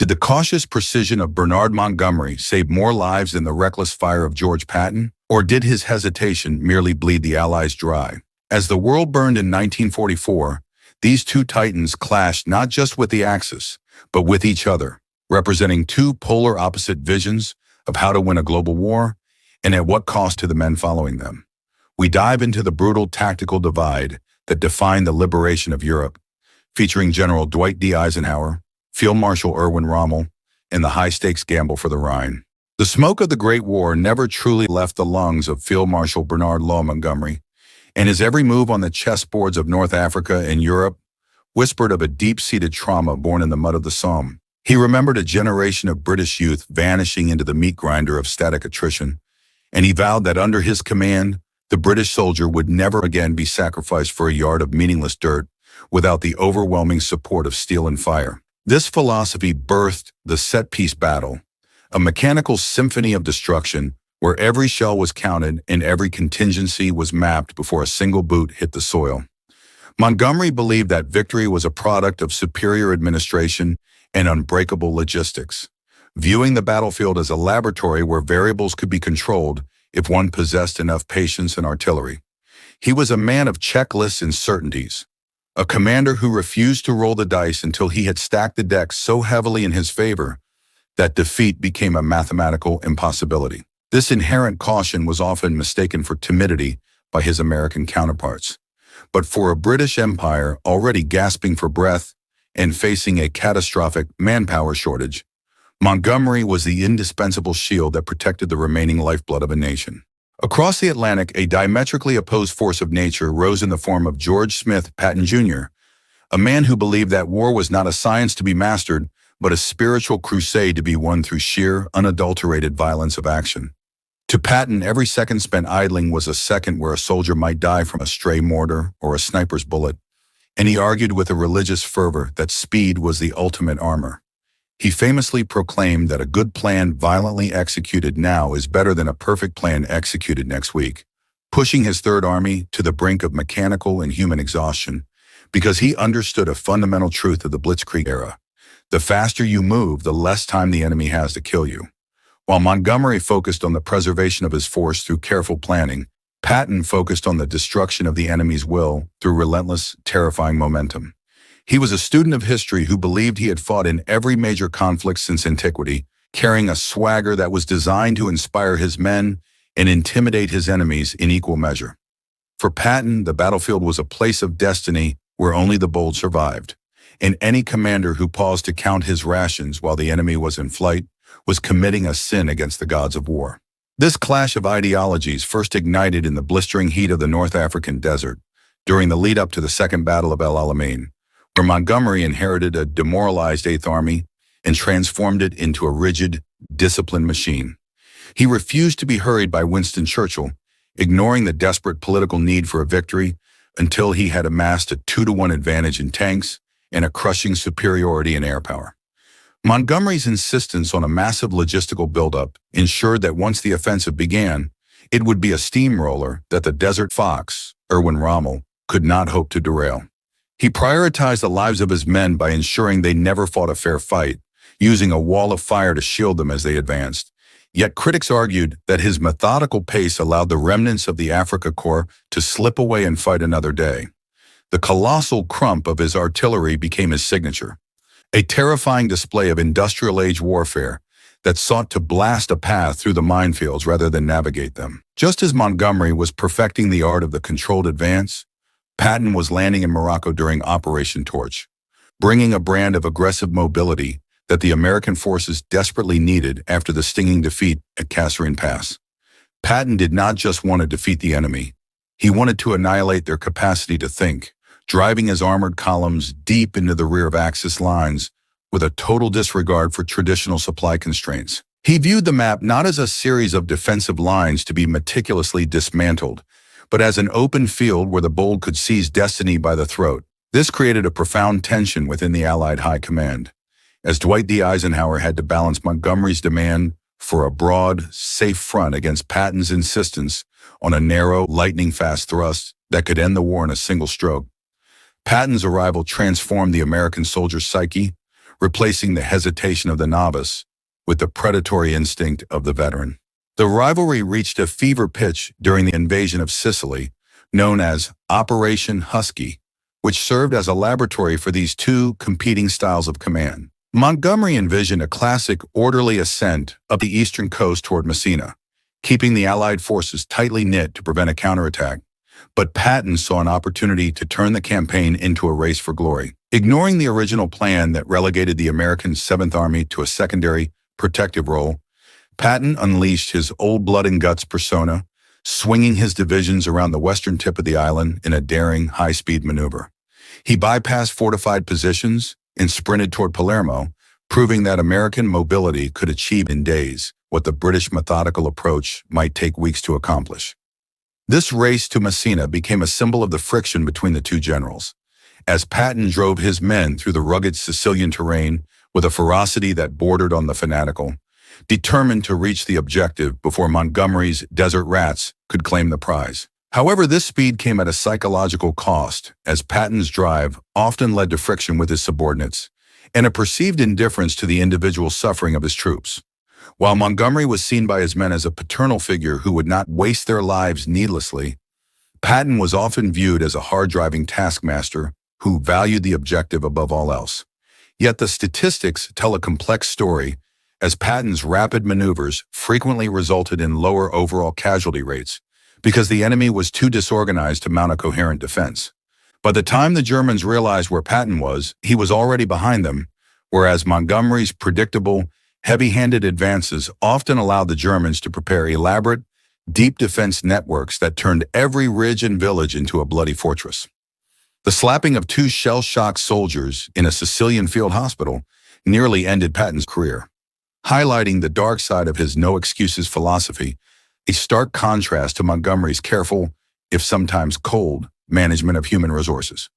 Did the cautious precision of Bernard Montgomery save more lives than the reckless fire of George Patton? Or did his hesitation merely bleed the Allies dry? As the world burned in 1944, these two titans clashed not just with the Axis, but with each other, representing two polar opposite visions of how to win a global war and at what cost to the men following them. We dive into the brutal tactical divide that defined the liberation of Europe, featuring General Dwight D. Eisenhower, Field Marshal Erwin Rommel, and the high-stakes gamble for the Rhine. The smoke of the Great War never truly left the lungs of Field Marshal Bernard Montgomery, and his every move on the chessboards of North Africa and Europe whispered of a deep-seated trauma born in the mud of the Somme. He remembered a generation of British youth vanishing into the meat grinder of static attrition, and he vowed that under his command, the British soldier would never again be sacrificed for a yard of meaningless dirt without the overwhelming support of steel and fire. This philosophy birthed the set-piece battle, a mechanical symphony of destruction where every shell was counted and every contingency was mapped before a single boot hit the soil. Montgomery believed that victory was a product of superior administration and unbreakable logistics, viewing the battlefield as a laboratory where variables could be controlled if one possessed enough patience and artillery. He was a man of checklists and certainties, a commander who refused to roll the dice until he had stacked the deck so heavily in his favor that defeat became a mathematical impossibility. This inherent caution was often mistaken for timidity by his American counterparts. But for a British Empire already gasping for breath and facing a catastrophic manpower shortage, Montgomery was the indispensable shield that protected the remaining lifeblood of a nation. Across the Atlantic, a diametrically opposed force of nature rose in the form of George Smith Patton Jr., a man who believed that war was not a science to be mastered, but a spiritual crusade to be won through sheer, unadulterated violence of action. To Patton, every second spent idling was a second where a soldier might die from a stray mortar or a sniper's bullet, and he argued with a religious fervor that speed was the ultimate armor. He famously proclaimed that a good plan violently executed now is better than a perfect plan executed next week, pushing his Third Army to the brink of mechanical and human exhaustion because he understood a fundamental truth of the Blitzkrieg era. The faster you move, the less time the enemy has to kill you. While Montgomery focused on the preservation of his force through careful planning, Patton focused on the destruction of the enemy's will through relentless, terrifying momentum. He was a student of history who believed he had fought in every major conflict since antiquity, carrying a swagger that was designed to inspire his men and intimidate his enemies in equal measure. For Patton, the battlefield was a place of destiny where only the bold survived, and any commander who paused to count his rations while the enemy was in flight was committing a sin against the gods of war. This clash of ideologies first ignited in the blistering heat of the North African desert during the lead-up to the Second Battle of El Alamein, where Montgomery inherited a demoralized Eighth Army and transformed it into a rigid, disciplined machine. He refused to be hurried by Winston Churchill, ignoring the desperate political need for a victory until he had amassed a 2-to-1 advantage in tanks and a crushing superiority in air power. Montgomery's insistence on a massive logistical buildup ensured that once the offensive began, it would be a steamroller that the Desert Fox, Erwin Rommel, could not hope to derail. He prioritized the lives of his men by ensuring they never fought a fair fight, using a wall of fire to shield them as they advanced. Yet critics argued that his methodical pace allowed the remnants of the Africa Corps to slip away and fight another day. The colossal crump of his artillery became his signature, a terrifying display of industrial-age warfare that sought to blast a path through the minefields rather than navigate them. Just as Montgomery was perfecting the art of the controlled advance, Patton was landing in Morocco during Operation Torch, bringing a brand of aggressive mobility that the American forces desperately needed after the stinging defeat at Kasserine Pass. Patton did not just want to defeat the enemy. He wanted to annihilate their capacity to think, driving his armored columns deep into the rear of Axis lines with a total disregard for traditional supply constraints. He viewed the map not as a series of defensive lines to be meticulously dismantled, but as an open field where the bold could seize destiny by the throat. This created a profound tension within the Allied High Command, as Dwight D. Eisenhower had to balance Montgomery's demand for a broad, safe front against Patton's insistence on a narrow, lightning-fast thrust that could end the war in a single stroke. Patton's arrival transformed the American soldier's psyche, replacing the hesitation of the novice with the predatory instinct of the veteran. The rivalry reached a fever pitch during the invasion of Sicily, known as Operation Husky, which served as a laboratory for these two competing styles of command. Montgomery envisioned a classic orderly ascent up the eastern coast toward Messina, keeping the Allied forces tightly knit to prevent a counterattack. But Patton saw an opportunity to turn the campaign into a race for glory. Ignoring the original plan that relegated the American 7th Army to a secondary, protective role, Patton unleashed his old blood and guts persona, swinging his divisions around the western tip of the island in a daring, high-speed maneuver. He bypassed fortified positions and sprinted toward Palermo, proving that American mobility could achieve in days what the British methodical approach might take weeks to accomplish. This race to Messina became a symbol of the friction between the two generals, as Patton drove his men through the rugged Sicilian terrain with a ferocity that bordered on the fanatical, determined to reach the objective before Montgomery's desert rats could claim the prize. However, this speed came at a psychological cost, as Patton's drive often led to friction with his subordinates and a perceived indifference to the individual suffering of his troops. While Montgomery was seen by his men as a paternal figure who would not waste their lives needlessly, Patton was often viewed as a hard-driving taskmaster who valued the objective above all else. Yet the statistics tell a complex story, as Patton's rapid maneuvers frequently resulted in lower overall casualty rates because the enemy was too disorganized to mount a coherent defense. By the time the Germans realized where Patton was, he was already behind them, whereas Montgomery's predictable, heavy-handed advances often allowed the Germans to prepare elaborate, deep defense networks that turned every ridge and village into a bloody fortress. The slapping of two shell-shocked soldiers in a Sicilian field hospital nearly ended Patton's career, highlighting the dark side of his no-excuses philosophy, a stark contrast to Montgomery's careful, if sometimes cold, management of human resources.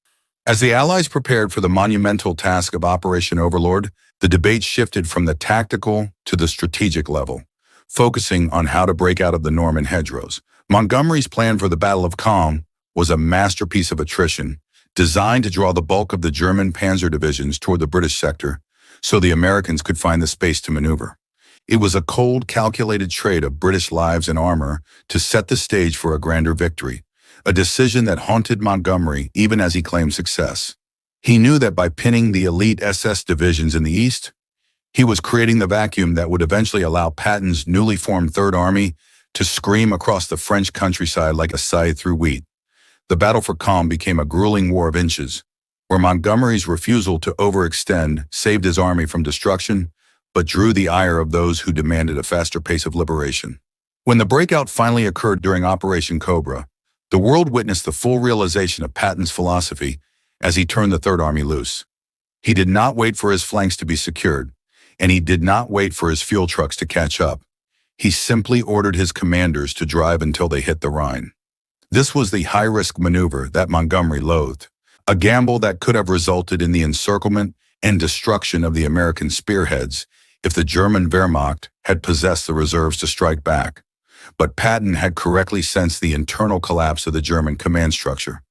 As the Allies prepared for the monumental task of Operation Overlord, the debate shifted from the tactical to the strategic level, focusing on how to break out of the Norman hedgerows. Montgomery's plan for the Battle of Caen was a masterpiece of attrition, designed to draw the bulk of the German panzer divisions toward the British sector, so the Americans could find the space to maneuver. It was a cold, calculated trade of British lives and armor to set the stage for a grander victory, a decision that haunted Montgomery even as he claimed success. He knew that by pinning the elite SS divisions in the east, he was creating the vacuum that would eventually allow Patton's newly formed Third Army to scream across the French countryside like a scythe through wheat. The battle for Caen became a grueling war of inches, where Montgomery's refusal to overextend saved his army from destruction, but drew the ire of those who demanded a faster pace of liberation. When the breakout finally occurred during Operation Cobra, the world witnessed the full realization of Patton's philosophy as he turned the Third Army loose. He did not wait for his flanks to be secured, and he did not wait for his fuel trucks to catch up. He simply ordered his commanders to drive until they hit the Rhine. This was the high-risk maneuver that Montgomery loathed, a gamble that could have resulted in the encirclement and destruction of the American spearheads if the German Wehrmacht had possessed the reserves to strike back. But Patton had correctly sensed the internal collapse of the German command structure,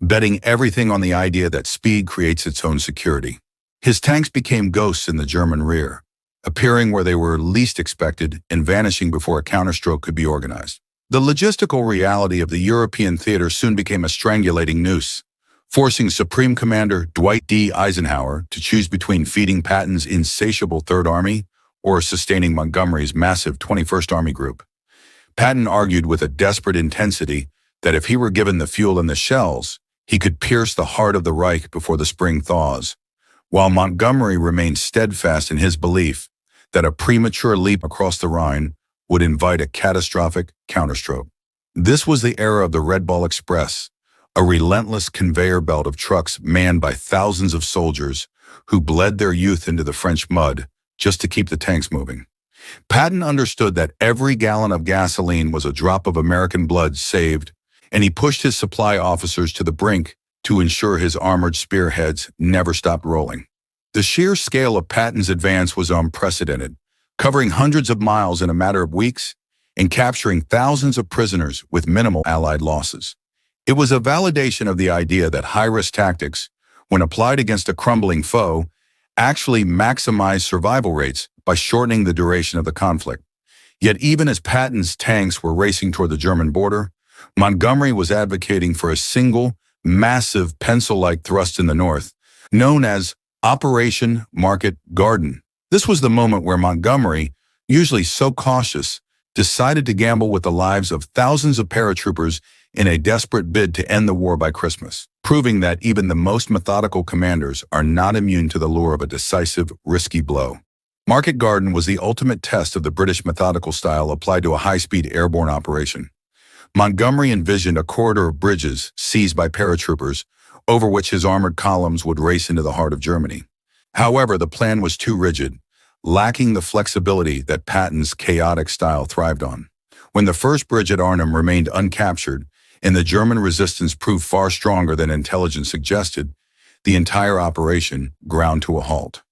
betting everything on the idea that speed creates its own security. His tanks became ghosts in the German rear, appearing where they were least expected and vanishing before a counterstroke could be organized. The logistical reality of the European theater soon became a strangulating noose, forcing Supreme Commander Dwight D. Eisenhower to choose between feeding Patton's insatiable Third Army or sustaining Montgomery's massive 21st Army Group. Patton argued with a desperate intensity that if he were given the fuel and the shells, he could pierce the heart of the Reich before the spring thaws, while Montgomery remained steadfast in his belief that a premature leap across the Rhine would invite a catastrophic counterstroke. This was the era of the Red Ball Express, a relentless conveyor belt of trucks manned by thousands of soldiers who bled their youth into the French mud just to keep the tanks moving. Patton understood that every gallon of gasoline was a drop of American blood saved, and he pushed his supply officers to the brink to ensure his armored spearheads never stopped rolling. The sheer scale of Patton's advance was unprecedented, covering hundreds of miles in a matter of weeks and capturing thousands of prisoners with minimal Allied losses. It was a validation of the idea that high-risk tactics, when applied against a crumbling foe, actually maximized survival rates by shortening the duration of the conflict. Yet even as Patton's tanks were racing toward the German border, Montgomery was advocating for a single, massive pencil-like thrust in the north, known as Operation Market Garden. This was the moment where Montgomery, usually so cautious, decided to gamble with the lives of thousands of paratroopers in a desperate bid to end the war by Christmas, proving that even the most methodical commanders are not immune to the lure of a decisive, risky blow. Market Garden was the ultimate test of the British methodical style applied to a high-speed airborne operation. Montgomery envisioned a corridor of bridges seized by paratroopers, over which his armored columns would race into the heart of Germany. However, the plan was too rigid, lacking the flexibility that Patton's chaotic style thrived on. When the first bridge at Arnhem remained uncaptured, and the German resistance proved far stronger than intelligence suggested, the entire operation ground to a halt.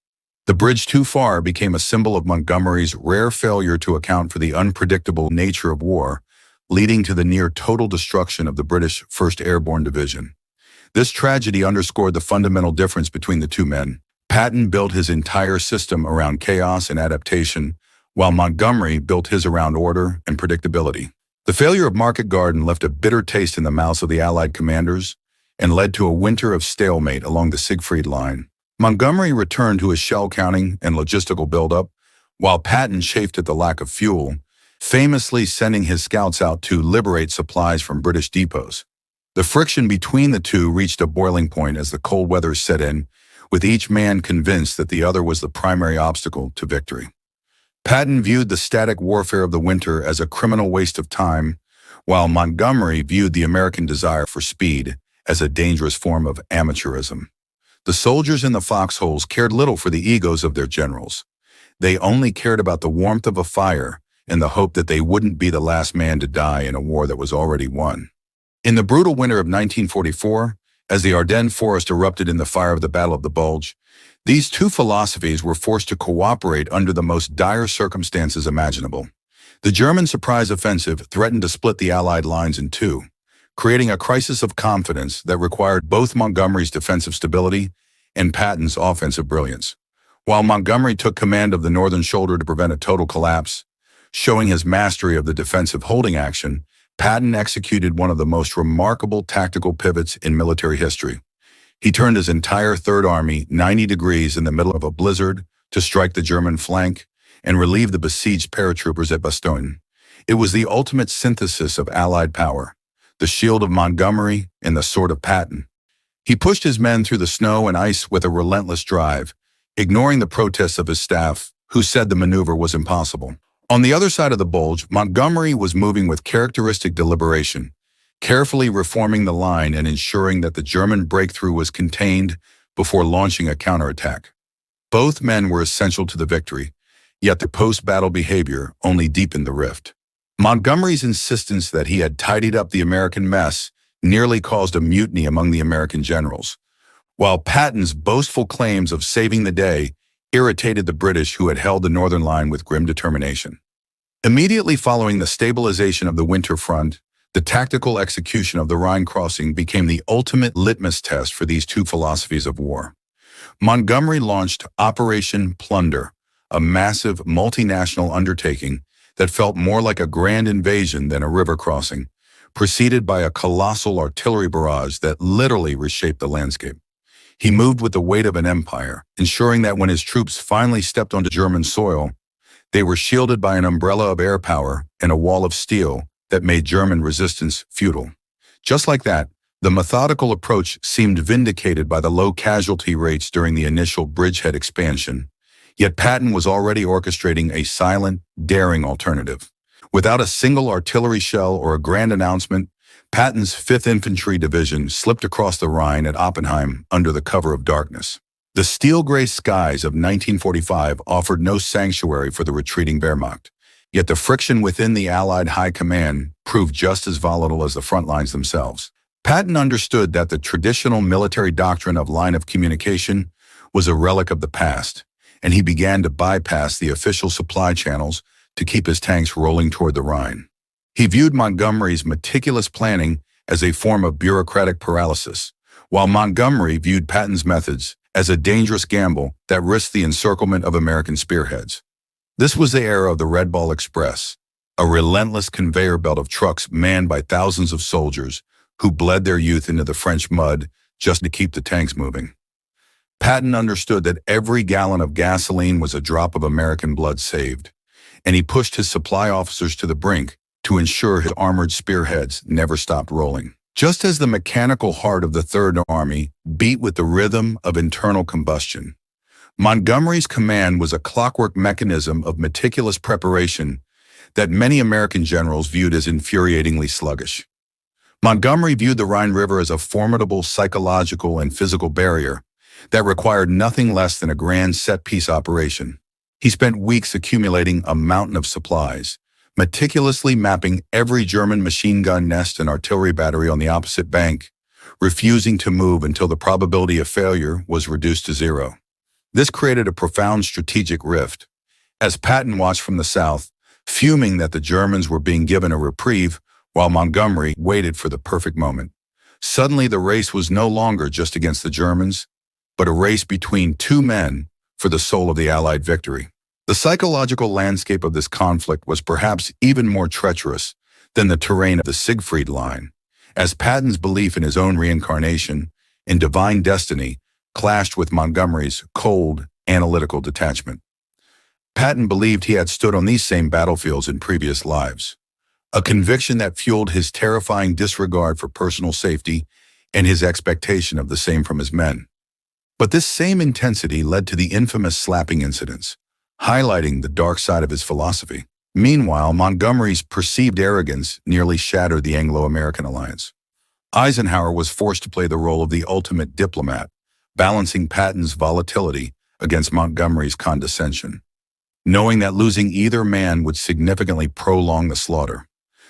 The bridge too far became a symbol of Montgomery's rare failure to account for the unpredictable nature of war, leading to the near-total destruction of the British 1st Airborne Division. This tragedy underscored the fundamental difference between the two men. Patton built his entire system around chaos and adaptation, while Montgomery built his around order and predictability. The failure of Market Garden left a bitter taste in the mouths of the Allied commanders and led to a winter of stalemate along the Siegfried Line. Montgomery returned to his shell counting and logistical buildup, while Patton chafed at the lack of fuel, famously sending his scouts out to liberate supplies from British depots. The friction between the two reached a boiling point as the cold weather set in, with each man convinced that the other was the primary obstacle to victory. Patton viewed the static warfare of the winter as a criminal waste of time, while Montgomery viewed the American desire for speed as a dangerous form of amateurism. The soldiers in the foxholes cared little for the egos of their generals. They only cared about the warmth of a fire and the hope that they wouldn't be the last man to die in a war that was already won. In the brutal winter of 1944, as the Ardennes forest erupted in the fire of the Battle of the Bulge, these two philosophies were forced to cooperate under the most dire circumstances imaginable. The German surprise offensive threatened to split the Allied lines in two, creating a crisis of confidence that required both Montgomery's defensive stability and Patton's offensive brilliance. While Montgomery took command of the northern shoulder to prevent a total collapse, showing his mastery of the defensive holding action, Patton executed one of the most remarkable tactical pivots in military history. He turned his entire Third Army 90 degrees in the middle of a blizzard to strike the German flank and relieve the besieged paratroopers at Bastogne. It was the ultimate synthesis of Allied power, the shield of Montgomery and the sword of Patton. He pushed his men through the snow and ice with a relentless drive, ignoring the protests of his staff, who said the maneuver was impossible. On the other side of the Bulge, Montgomery was moving with characteristic deliberation, carefully reforming the line and ensuring that the German breakthrough was contained before launching a counterattack. Both men were essential to the victory, yet their post-battle behavior only deepened the rift. Montgomery's insistence that he had tidied up the American mess nearly caused a mutiny among the American generals, while Patton's boastful claims of saving the day irritated the British, who had held the northern line with grim determination. Immediately following the stabilization of the winter front, the tactical execution of the Rhine crossing became the ultimate litmus test for these two philosophies of war. Montgomery launched Operation Plunder, a massive multinational undertaking that felt more like a grand invasion than a river crossing, preceded by a colossal artillery barrage that literally reshaped the landscape. He moved with the weight of an empire, ensuring that when his troops finally stepped onto German soil, they were shielded by an umbrella of air power and a wall of steel that made German resistance futile. Just like that, the methodical approach seemed vindicated by the low casualty rates during the initial bridgehead expansion, yet Patton was already orchestrating a silent, daring alternative. Without a single artillery shell or a grand announcement, Patton's 5th Infantry Division slipped across the Rhine at Oppenheim under the cover of darkness. The steel-gray skies of 1945 offered no sanctuary for the retreating Wehrmacht, yet the friction within the Allied high command proved just as volatile as the front lines themselves. Patton understood that the traditional military doctrine of line of communication was a relic of the past, and he began to bypass the official supply channels to keep his tanks rolling toward the Rhine. He viewed Montgomery's meticulous planning as a form of bureaucratic paralysis, while Montgomery viewed Patton's methods as a dangerous gamble that risked the encirclement of American spearheads. This was the era of the Red Ball Express, a relentless conveyor belt of trucks manned by thousands of soldiers who bled their youth into the French mud just to keep the tanks moving. Patton understood that every gallon of gasoline was a drop of American blood saved, and he pushed his supply officers to the brink to ensure his armored spearheads never stopped rolling. Just as the mechanical heart of the Third Army beat with the rhythm of internal combustion, Montgomery's command was a clockwork mechanism of meticulous preparation that many American generals viewed as infuriatingly sluggish. Montgomery viewed the Rhine River as a formidable psychological and physical barrier that required nothing less than a grand set-piece operation. He spent weeks accumulating a mountain of supplies, meticulously mapping every German machine gun nest and artillery battery on the opposite bank, refusing to move until the probability of failure was reduced to zero. This created a profound strategic rift, as Patton watched from the south, fuming that the Germans were being given a reprieve while Montgomery waited for the perfect moment. Suddenly, the race was no longer just against the Germans, but a race between two men for the soul of the Allied victory. The psychological landscape of this conflict was perhaps even more treacherous than the terrain of the Siegfried Line, as Patton's belief in his own reincarnation, in divine destiny, clashed with Montgomery's cold, analytical detachment. Patton believed he had stood on these same battlefields in previous lives, a conviction that fueled his terrifying disregard for personal safety and his expectation of the same from his men. But this same intensity led to the infamous slapping incidents, highlighting the dark side of his philosophy. Meanwhile, Montgomery's perceived arrogance nearly shattered the Anglo-American alliance. Eisenhower was forced to play the role of the ultimate diplomat, balancing Patton's volatility against Montgomery's condescension. Knowing that losing either man would significantly prolong the slaughter,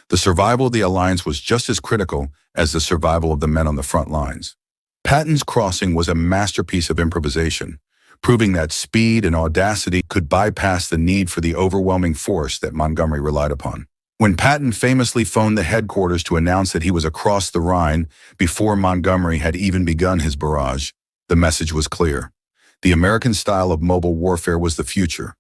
the survival of the alliance was just as critical as the survival of the men on the front lines. Patton's crossing was a masterpiece of improvisation, proving that speed and audacity could bypass the need for the overwhelming force that Montgomery relied upon. When Patton famously phoned the headquarters to announce that he was across the Rhine before Montgomery had even begun his barrage, the message was clear. The American style of mobile warfare was the future.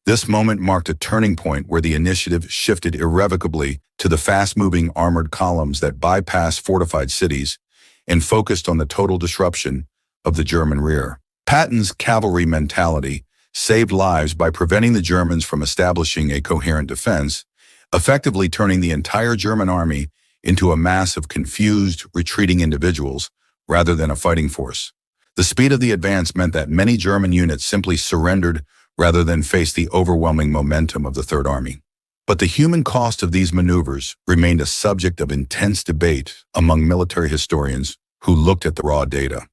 This moment marked a turning point where the initiative shifted irrevocably to the fast-moving armored columns that bypassed fortified cities and focused on the total disruption of the German rear. Patton's cavalry mentality saved lives by preventing the Germans from establishing a coherent defense, effectively turning the entire German army into a mass of confused, retreating individuals rather than a fighting force. The speed of the advance meant that many German units simply surrendered rather than face the overwhelming momentum of the Third Army. But the human cost of these maneuvers remained a subject of intense debate among military historians who looked at the raw data.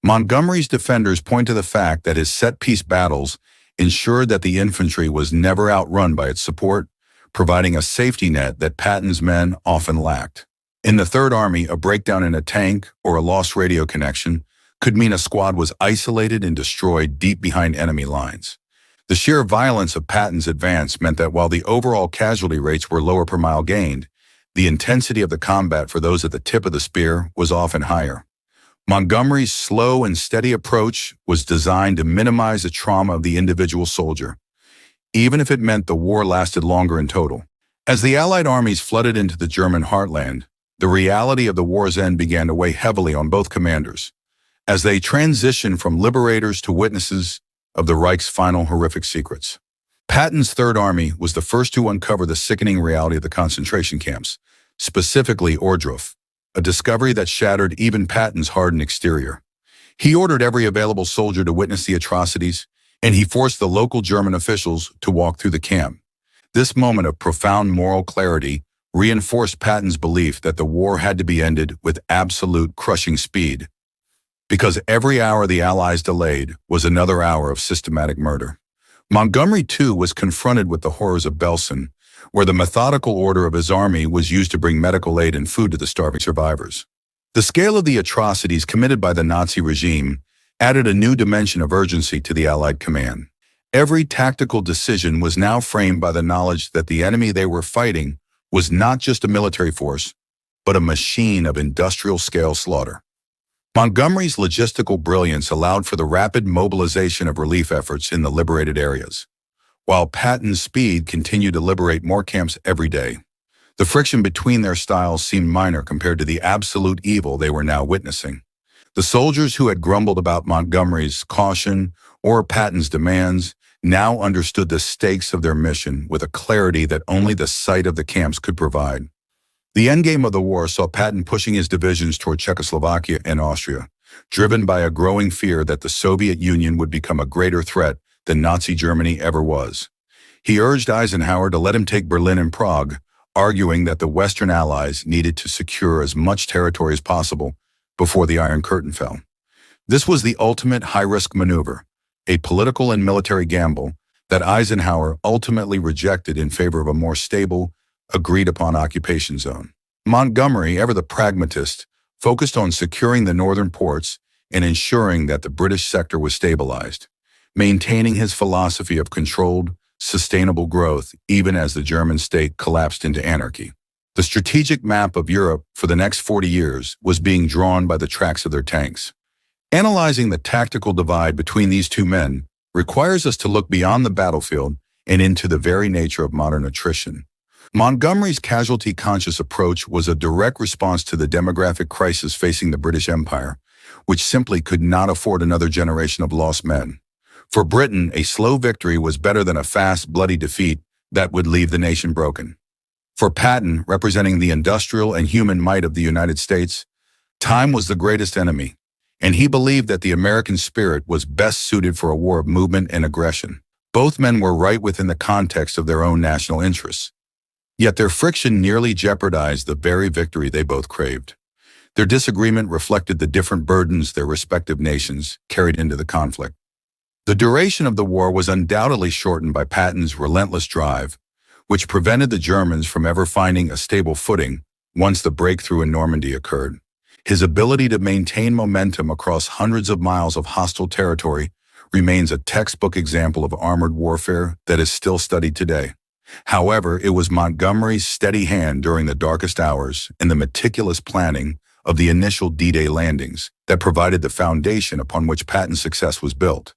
Montgomery's defenders point to the fact that his set-piece battles ensured that the infantry was never outrun by its support, providing a safety net that Patton's men often lacked. In the Third Army, a breakdown in a tank or a lost radio connection could mean a squad was isolated and destroyed deep behind enemy lines. The sheer violence of Patton's advance meant that while the overall casualty rates were lower per mile gained, the intensity of the combat for those at the tip of the spear was often higher. Montgomery's slow and steady approach was designed to minimize the trauma of the individual soldier, even if it meant the war lasted longer in total. As the Allied armies flooded into the German heartland, the reality of the war's end began to weigh heavily on both commanders. As they transitioned from liberators to witnesses of the Reich's final horrific secrets. Patton's Third Army was the first to uncover the sickening reality of the concentration camps, specifically Ohrdruf, a discovery that shattered even Patton's hardened exterior. He ordered every available soldier to witness the atrocities, and he forced the local German officials to walk through the camp. This moment of profound moral clarity reinforced Patton's belief that the war had to be ended with absolute crushing speed, because every hour the Allies delayed was another hour of systematic murder. Montgomery, too, was confronted with the horrors of Belsen, where the methodical order of his army was used to bring medical aid and food to the starving survivors. The scale of the atrocities committed by the Nazi regime added a new dimension of urgency to the Allied command. Every tactical decision was now framed by the knowledge that the enemy they were fighting was not just a military force, but a machine of industrial-scale slaughter. Montgomery's logistical brilliance allowed for the rapid mobilization of relief efforts in the liberated areas, while Patton's speed continued to liberate more camps every day. The friction between their styles seemed minor compared to the absolute evil they were now witnessing. The soldiers who had grumbled about Montgomery's caution or Patton's demands now understood the stakes of their mission with a clarity that only the sight of the camps could provide. The endgame of the war saw Patton pushing his divisions toward Czechoslovakia and Austria, driven by a growing fear that the Soviet Union would become a greater threat than Nazi Germany ever was. He urged Eisenhower to let him take Berlin and Prague, arguing that the Western Allies needed to secure as much territory as possible before the Iron Curtain fell. This was the ultimate high-risk maneuver, a political and military gamble that Eisenhower ultimately rejected in favor of a more stable, agreed-upon occupation zone. Montgomery, ever the pragmatist, focused on securing the northern ports and ensuring that the British sector was stabilized, maintaining his philosophy of controlled, sustainable growth even as the German state collapsed into anarchy. The strategic map of Europe for the next 40 years was being drawn by the tracks of their tanks. Analyzing the tactical divide between these two men requires us to look beyond the battlefield and into the very nature of modern attrition. Montgomery's casualty-conscious approach was a direct response to the demographic crisis facing the British Empire, which simply could not afford another generation of lost men. For Britain, a slow victory was better than a fast, bloody defeat that would leave the nation broken. For Patton, representing the industrial and human might of the United States, time was the greatest enemy, and he believed that the American spirit was best suited for a war of movement and aggression. Both men were right within the context of their own national interests. Yet their friction nearly jeopardized the very victory they both craved. Their disagreement reflected the different burdens their respective nations carried into the conflict. The duration of the war was undoubtedly shortened by Patton's relentless drive, which prevented the Germans from ever finding a stable footing once the breakthrough in Normandy occurred. His ability to maintain momentum across hundreds of miles of hostile territory remains a textbook example of armored warfare that is still studied today. However, it was Montgomery's steady hand during the darkest hours and the meticulous planning of the initial D-Day landings that provided the foundation upon which Patton's success was built.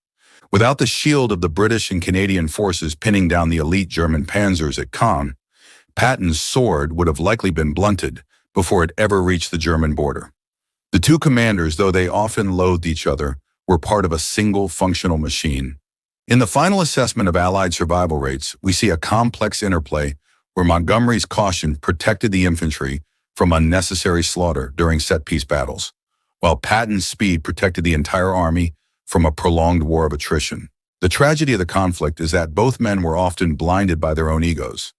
Without the shield of the British and Canadian forces pinning down the elite German panzers at Caen, Patton's sword would have likely been blunted before it ever reached the German border. The two commanders, though they often loathed each other, were part of a single functional machine. In the final assessment of Allied survival rates, we see a complex interplay where Montgomery's caution protected the infantry from unnecessary slaughter during set-piece battles, while Patton's speed protected the entire army from a prolonged war of attrition. The tragedy of the conflict is that both men were often blinded by their own egos,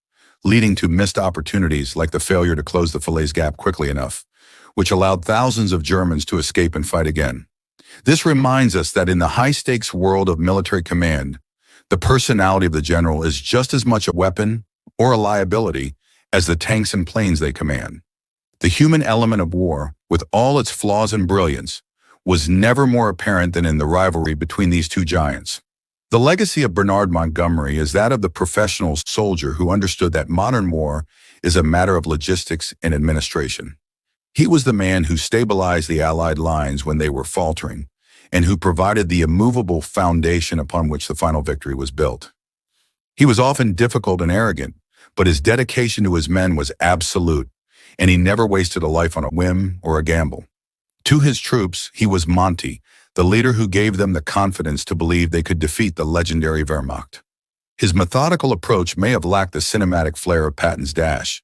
leading to missed opportunities like the failure to close the Falaise Gap quickly enough, which allowed thousands of Germans to escape and fight again. This reminds us that in the high-stakes world of military command, the personality of the general is just as much a weapon or a liability as the tanks and planes they command. The human element of war, with all its flaws and brilliance, was never more apparent than in the rivalry between these two giants. The legacy of Bernard Montgomery is that of the professional soldier who understood that modern war is a matter of logistics and administration. He was the man who stabilized the Allied lines when they were faltering, and who provided the immovable foundation upon which the final victory was built. He was often difficult and arrogant, but his dedication to his men was absolute, and he never wasted a life on a whim or a gamble. To his troops, he was Monty, the leader who gave them the confidence to believe they could defeat the legendary Wehrmacht. His methodical approach may have lacked the cinematic flair of Patton's dash,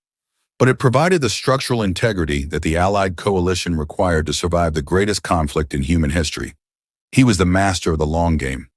but it provided the structural integrity that the Allied coalition required to survive the greatest conflict in human history. He was the master of the long game,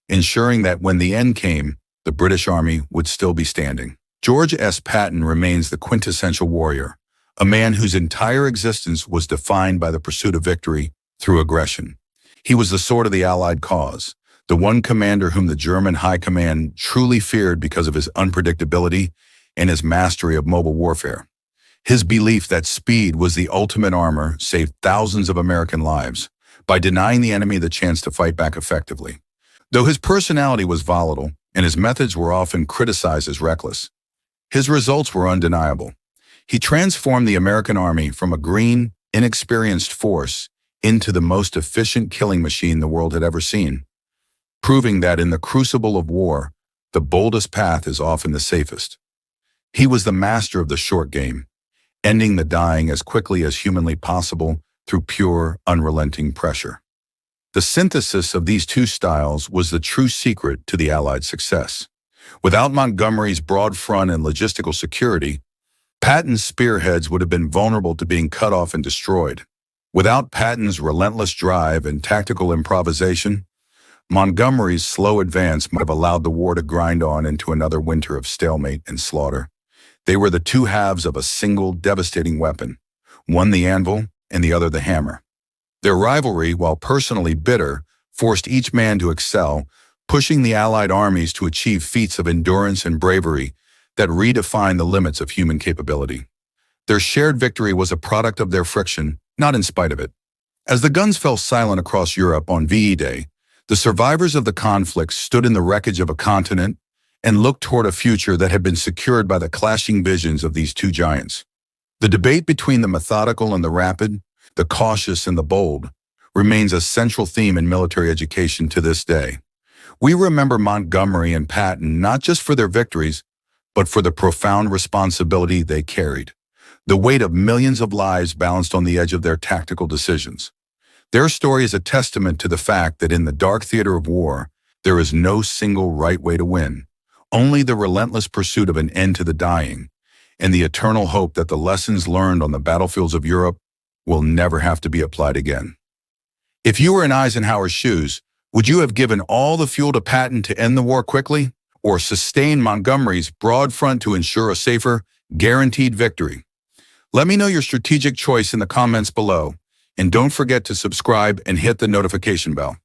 ensuring that when the end came, the British Army would still be standing. George S. Patton remains the quintessential warrior, a man whose entire existence was defined by the pursuit of victory through aggression. He was the sword of the Allied cause, the one commander whom the German high command truly feared because of his unpredictability and his mastery of mobile warfare. His belief that speed was the ultimate armor saved thousands of American lives by denying the enemy the chance to fight back effectively. Though his personality was volatile and his methods were often criticized as reckless, his results were undeniable. He transformed the American army from a green, inexperienced force into the most efficient killing machine the world had ever seen, proving that in the crucible of war, the boldest path is often the safest. He was the master of the short game, ending the dying as quickly as humanly possible through pure, unrelenting pressure. The synthesis of these two styles was the true secret to the Allied success. Without Montgomery's broad front and logistical security, Patton's spearheads would have been vulnerable to being cut off and destroyed. Without Patton's relentless drive and tactical improvisation, Montgomery's slow advance might have allowed the war to grind on into another winter of stalemate and slaughter. They were the two halves of a single devastating weapon, one the anvil and the other the hammer. Their rivalry, while personally bitter, forced each man to excel, pushing the Allied armies to achieve feats of endurance and bravery that redefined the limits of human capability. Their shared victory was a product of their friction, not in spite of it. As the guns fell silent across Europe on VE Day, the survivors of the conflict stood in the wreckage of a continent and looked toward a future that had been secured by the clashing visions of these two giants. The debate between the methodical and the rapid, the cautious and the bold, remains a central theme in military education to this day. We remember Montgomery and Patton not just for their victories, but for the profound responsibility they carried. The weight of millions of lives balanced on the edge of their tactical decisions. Their story is a testament to the fact that in the dark theater of war, there is no single right way to win, only the relentless pursuit of an end to the dying, and the eternal hope that the lessons learned on the battlefields of Europe will never have to be applied again. If you were in Eisenhower's shoes, would you have given all the fuel to Patton to end the war quickly, or sustain Montgomery's broad front to ensure a safer, guaranteed victory? Let me know your strategic choice in the comments below, and don't forget to subscribe and hit the notification bell.